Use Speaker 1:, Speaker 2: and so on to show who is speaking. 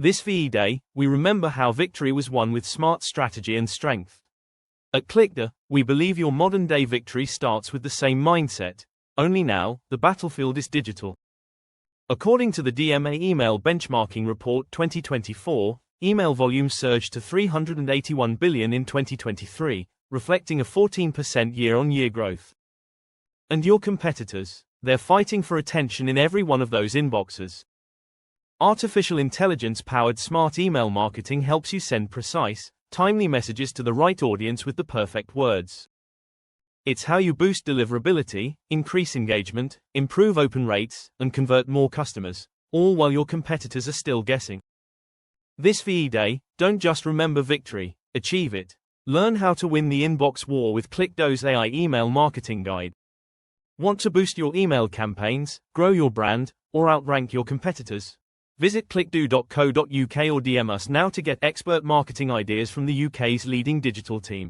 Speaker 1: This VE Day, we remember how victory was won with smart strategy and strength. At ClickDo, we believe your modern-day victory starts with the same mindset, only now, the battlefield is digital. According to the DMA Email Benchmarking Report 2024, email volume surged to 381 billion in 2023, reflecting a 14% year-on-year growth. And your competitors, they're fighting for attention in every one of those inboxes. Artificial intelligence-powered smart email marketing helps you send precise, timely messages to the right audience with the perfect words. It's how you boost deliverability, increase engagement, improve open rates, and convert more customers, all while your competitors are still guessing. This VE Day, don't just remember victory, achieve it. Learn how to win the inbox war with ClickDo's AI Email Marketing Guide. Want to boost your email campaigns, grow your brand, or outrank your competitors? Visit clickdo.co.uk or DM us now to get expert marketing ideas from the UK's leading digital team.